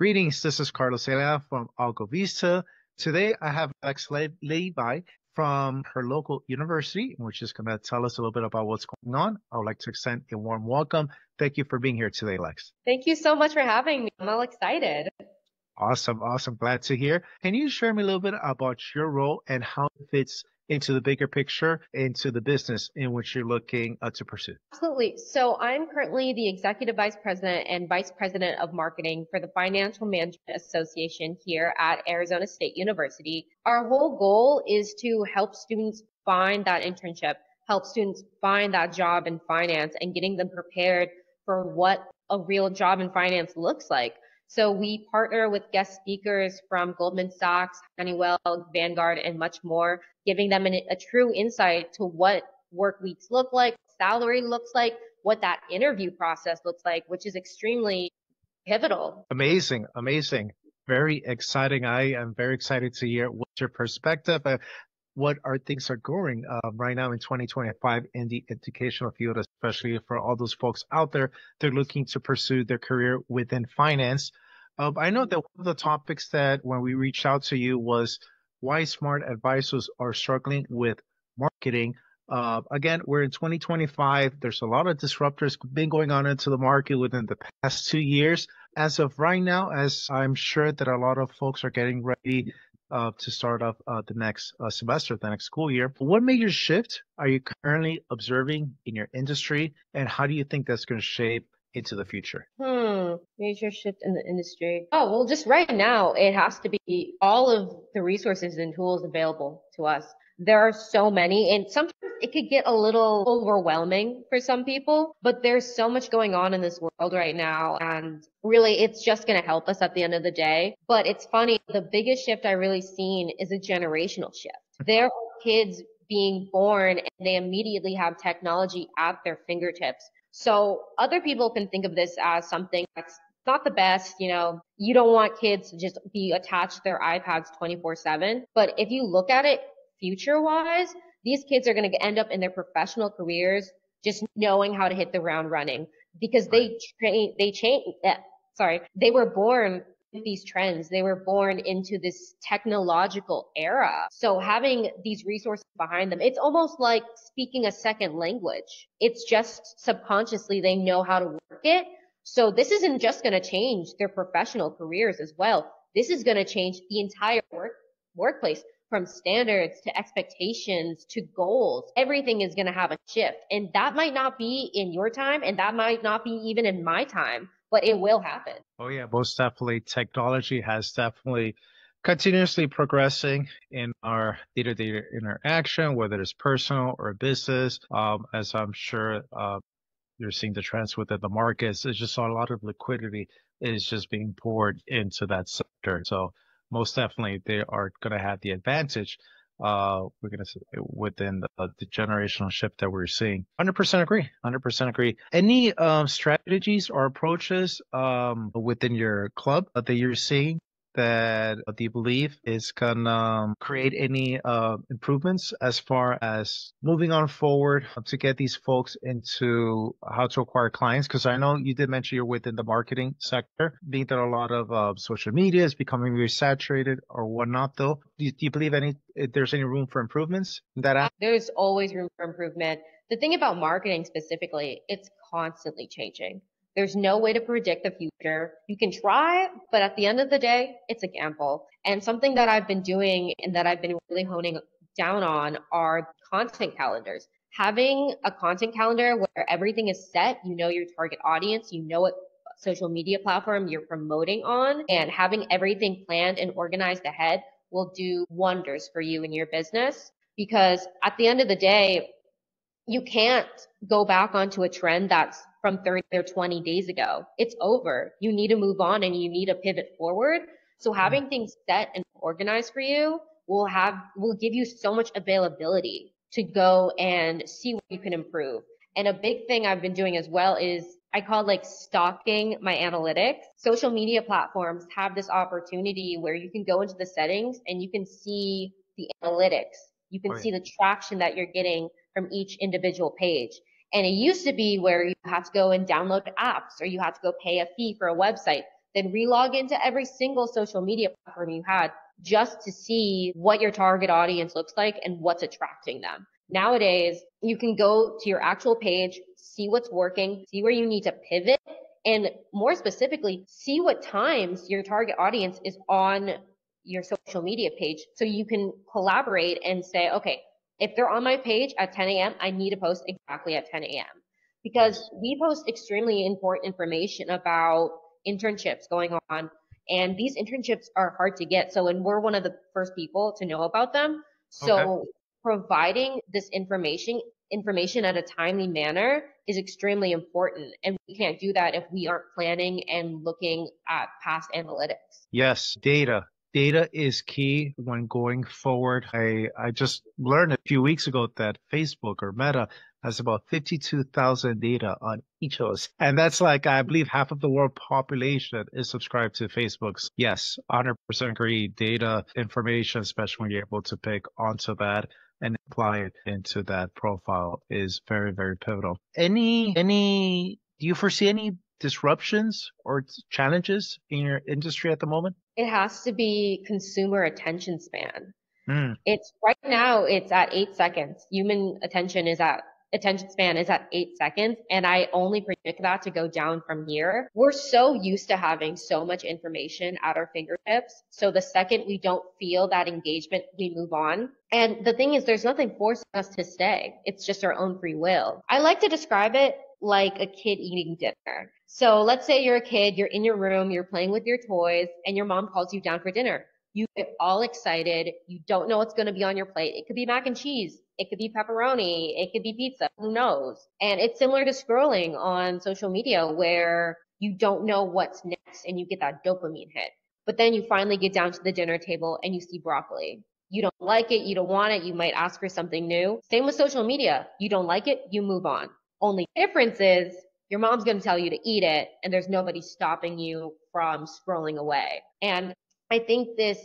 Greetings, this is Carlos Celia from Algo Vista. Today I have Levi from her local university, which is going to tell us a little bit about what's going on. I would like to extend a warm welcome. Thank you for being here today, Lex. Thank you so much for having me. I'm all excited. Awesome, awesome. Glad to hear. Can you share me a little bit about your role and how it fits into the bigger picture, into the business in which you're looking to pursue? Absolutely. So I'm currently the Executive Vice President and Vice President of Marketing for the Financial Management Association here at Arizona State University. Our whole goal is to help students find that internship, help students find that job in finance and getting them prepared for what a real job in finance looks like. So we partner with guest speakers from Goldman Sachs, Honeywell, Vanguard, and much more, giving them a true insight to what work weeks look like, salary looks like, what that interview process looks like, which is extremely pivotal. Amazing, amazing. Very exciting. I am very excited to hear what's your perspective. What are things are going right now in 2025 in the educational field, especially for all those folks out there. They're looking to pursue their career within finance. I know that one of the topics that when we reached out to you was why smart advisors are struggling with marketing. Again, we're in 2025. There's a lot of disruptors been going on into the market within the past 2 years. As of right now, as I'm sure that a lot of folks are getting ready to start off the next semester, the next school year. What major shift are you currently observing in your industry, and how do you think that's going to shape into the future? Major shift in the industry. Oh, well, just right now, it has to be all of the resources and tools available to us. There are so many, and sometimes it could get a little overwhelming for some people, but there's so much going on in this world right now, and really it's just going to help us at the end of the day. But it's funny, the biggest shift I really seen is a generational shift. There are kids being born and they immediately have technology at their fingertips. So other people can think of this as something that's not the best, you don't want kids to just be attached to their iPads 24/7. But if you look at it future wise, these kids are going to end up in their professional careers just knowing how to hit the ground running because they were born with these trends. They were born into this technological era. So having these resources behind them, it's almost like speaking a second language. It's just subconsciously they know how to work it. So this isn't just going to change their professional careers as well. This is going to change the entire workplace. From standards to expectations to goals, everything is going to have a shift. And that might not be in your time, and that might not be even in my time, but it will happen. Oh yeah, most definitely. Technology has definitely continuously progressing in our day-to-day interaction, whether it's personal or business. As I'm sure you're seeing the trends within the markets, it's just a lot of liquidity is just being poured into that sector. So most definitely they are going to have the advantage. We're going to within the generational shift that we're seeing. 100% agree. 100% agree. Any strategies or approaches within your club that you're seeing that do you believe is gonna create any improvements as far as moving on forward to get these folks into how to acquire clients? Because I know you did mention you're within the marketing sector, being that a lot of social media is becoming very saturated or whatnot. Though, do you believe there's any room for improvements in that aspect? There's always room for improvement. The thing about marketing specifically, it's constantly changing. There's no way to predict the future. You can try, but at the end of the day, it's a gamble. And something that I've been doing and that I've been really honing down on are content calendars. Having a content calendar where everything is set, you know your target audience, you know what social media platform you're promoting on, and having everything planned and organized ahead will do wonders for you and your business. Because at the end of the day, you can't go back onto a trend that's from 30 or 20 days ago. It's over. You need to move on and you need to pivot forward. So having things set and organized for you will give you so much availability to go and see what you can improve. And a big thing I've been doing as well is I call like stalking my analytics. Social media platforms have this opportunity where you can go into the settings and you can see the analytics. You can see the traction that you're getting from each individual page. And it used to be where you had to go and download apps or you had to go pay a fee for a website. then relog into every single social media platform you had just to see what your target audience looks like and what's attracting them. Nowadays, you can go to your actual page, see what's working, see where you need to pivot, and more specifically, see what times your target audience is on your social media page so you can collaborate and say, okay, if they're on my page at 10 a.m., I need to post exactly at 10 a.m. Because Yes. we post extremely important information about internships going on. And these internships are hard to get. So, and we're one of the first people to know about them. Okay. So providing this information at a timely manner is extremely important. And we can't do that if we aren't planning and looking at past analytics. Yes, data. Data is key when going forward. I just learned a few weeks ago that Facebook or Meta has about 52,000 data on each of us. And that's like, I believe half of the world population is subscribed to Facebook's. Yes, 100% agree. Data information, especially when you're able to pick onto that and apply it into that profile is very, very pivotal. Do you foresee any disruptions or challenges in your industry at the moment? It has to be consumer attention span. Mm, It's right now it's at 8 seconds. Human attention span is at 8 seconds. And I only predict that to go down from here. We're so used to having so much information at our fingertips. So the second we don't feel that engagement, we move on. And the thing is, there's nothing forcing us to stay. It's just our own free will. I like to describe it like a kid eating dinner. So let's say you're a kid, you're in your room, you're playing with your toys, and your mom calls you down for dinner. You get all excited. You don't know what's going to be on your plate. It could be mac and cheese. It could be pepperoni. It could be pizza. Who knows? And it's similar to scrolling on social media where you don't know what's next and you get that dopamine hit. But then you finally get down to the dinner table and you see broccoli. You don't like it. You don't want it. You might ask for something new. Same with social media. You don't like it. You move on. Only difference is your mom's going to tell you to eat it and there's nobody stopping you from scrolling away. And I think this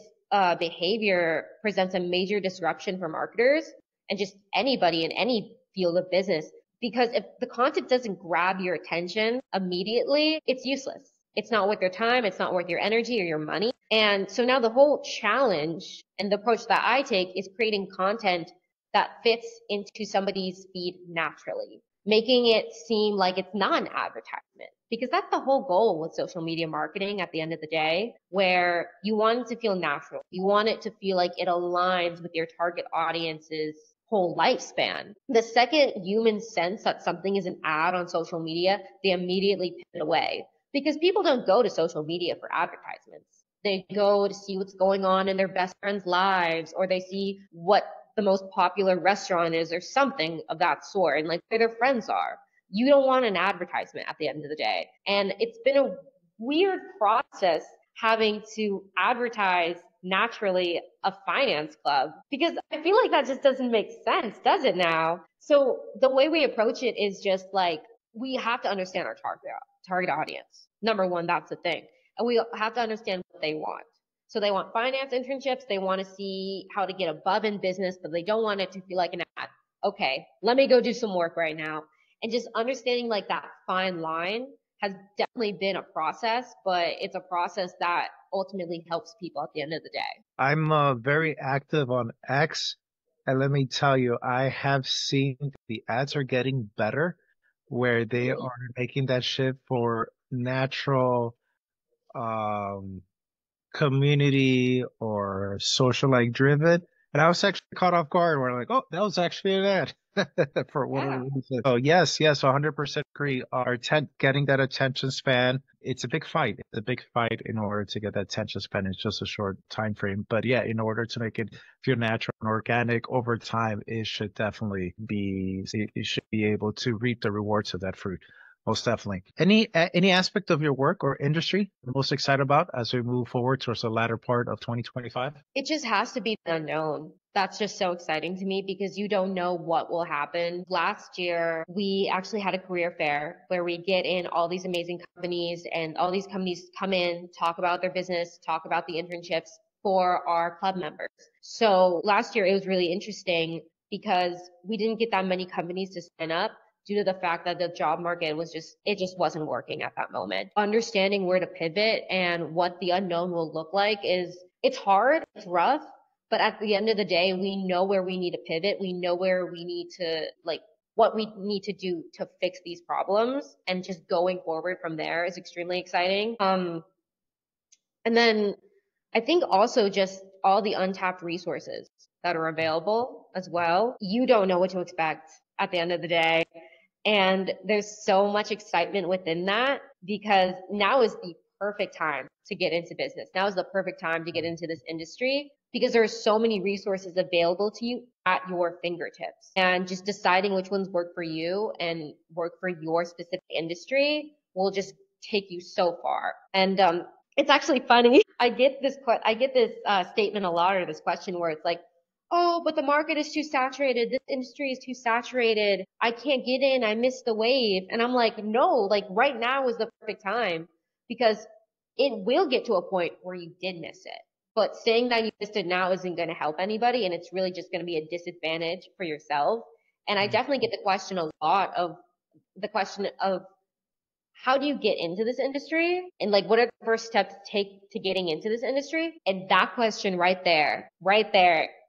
behavior presents a major disruption for marketers and just anybody in any field of business. Because if the content doesn't grab your attention immediately, it's useless. It's not worth your time. It's not worth your energy or your money. And so now the whole challenge and the approach that I take is creating content that fits into somebody's feed naturally, making it seem like it's not an advertisement. Because that's the whole goal with social media marketing at the end of the day, where you want it to feel natural. You want it to feel like it aligns with your target audience's whole lifespan. The second humans sense that something is an ad on social media, they immediately pivot away. Because people don't go to social media for advertisements. They go to see what's going on in their best friends' lives, or they see what the most popular restaurant is or something of that sort and like where their friends are. You don't want an advertisement at the end of the day. And it's been a weird process having to advertise naturally a finance club because I feel like that just doesn't make sense, does it now? So the way we approach it is just like we have to understand our target audience. Number one, that's the thing. And we have to understand what they want. So they want finance internships. They want to see how to get above in business, but they don't want it to feel like an ad. Okay, let me go do some work right now. And just understanding like that fine line has definitely been a process, but it's a process that ultimately helps people at the end of the day. I'm very active on X, and let me tell you, I have seen the ads are getting better, where they Really? are making that shift for natural um community or social like driven. And I was actually caught off guard where I'm like, oh, that was actually an ad for whatever Yeah. reason. So yes, 100% agree. Getting that attention span, it's a big fight. It's a big fight in order to get that attention span. It's just a short time frame. But yeah, in order to make it feel natural and organic over time, it should definitely it should be able to reap the rewards of that fruit. Most definitely. Any aspect of your work or industry you're most excited about as we move forward towards the latter part of 2025? It just has to be the unknown. That's just so exciting to me because you don't know what will happen. Last year, we actually had a career fair where we get in all these amazing companies and all these companies come in, talk about their business, talk about the internships for our club members. So last year, it was really interesting because we didn't get that many companies to sign up. due to the fact that the job market it just wasn't working at that moment. Understanding where to pivot and what the unknown will look like it's hard, it's rough, but at the end of the day, we know where we need to pivot. We know where we need to what we need to do to fix these problems, and just going forward from there is extremely exciting. And then I think also just all the untapped resources that are available as well. You don't know what to expect at the end of the day. And there's so much excitement within that because now is the perfect time to get into business. Now is the perfect time to get into this industry because there are so many resources available to you at your fingertips. And just deciding which ones work for you and work for your specific industry will just take you so far. And it's actually funny. I get this statement a lot, or this question where it's like, oh, but the market is too saturated. This industry is too saturated. I can't get in. I missed the wave. And I'm like, no, like right now is the perfect time because it will get to a point where you did miss it. But saying that you missed it now isn't going to help anybody. And it's really just going to be a disadvantage for yourself. And I definitely get the question of how do you get into this industry? And like, what are the first steps to take to getting into this industry? And that question right there,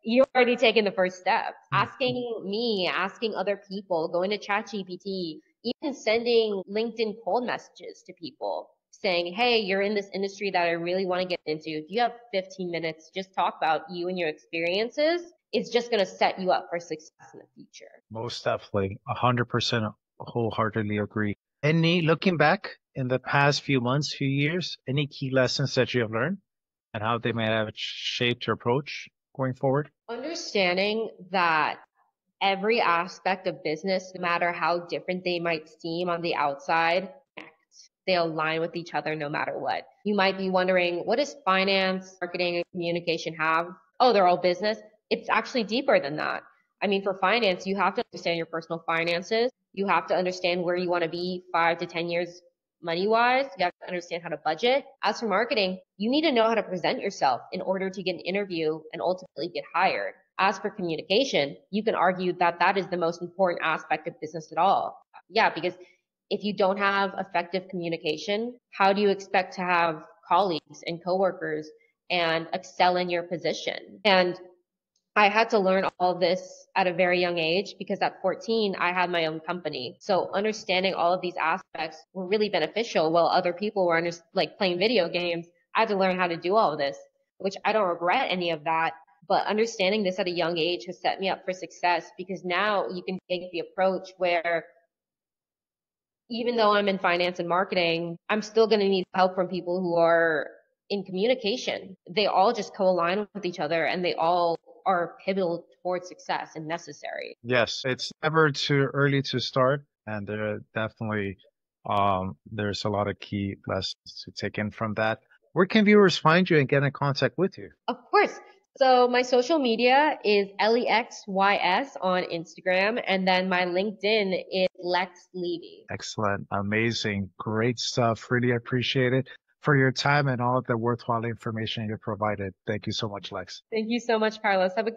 you're already taking the first step. Asking me, asking other people, going to ChatGPT, even sending LinkedIn cold messages to people saying, hey, you're in this industry that I really want to get into. Do you have 15 minutes? Just talk about you and your experiences. It's just going to set you up for success in the future. Most definitely. 100% wholeheartedly agree. Looking back in the past few months, few years, any key lessons that you have learned and how they may have shaped your approach going forward? Understanding that every aspect of business, no matter how different they might seem on the outside, they align with each other no matter what. You might be wondering, what does finance, marketing, and communication have? Oh, they're all business. It's actually deeper than that. I mean, for finance, you have to understand your personal finances. You have to understand where you want to be 5 to 10 years money wise. You have to understand how to budget. As for marketing, you need to know how to present yourself in order to get an interview and ultimately get hired. As for communication, you can argue that that is the most important aspect of business at all. Yeah, because if you don't have effective communication, how do you expect to have colleagues and coworkers and excel in your position? And I had to learn all of this at a very young age because at 14, I had my own company. So understanding all of these aspects were really beneficial while other people were like playing video games. I had to learn how to do all of this, which I don't regret any of that. But understanding this at a young age has set me up for success because now you can take the approach where even though I'm in finance and marketing, I'm still going to need help from people who are in communication. They all just co-align with each other and they all are pivotal towards success and necessary. Yes, it's never too early to start, and there's a lot of key lessons to take in from that. Where can viewers find you and get in contact with you? Of course. So my social media is LEXYS on Instagram, and then my LinkedIn is Lex Levy. Excellent, amazing, great stuff. Really appreciate it for your time and all of the worthwhile information you provided. Thank you so much, Lex. Thank you so much, Carlos. Have a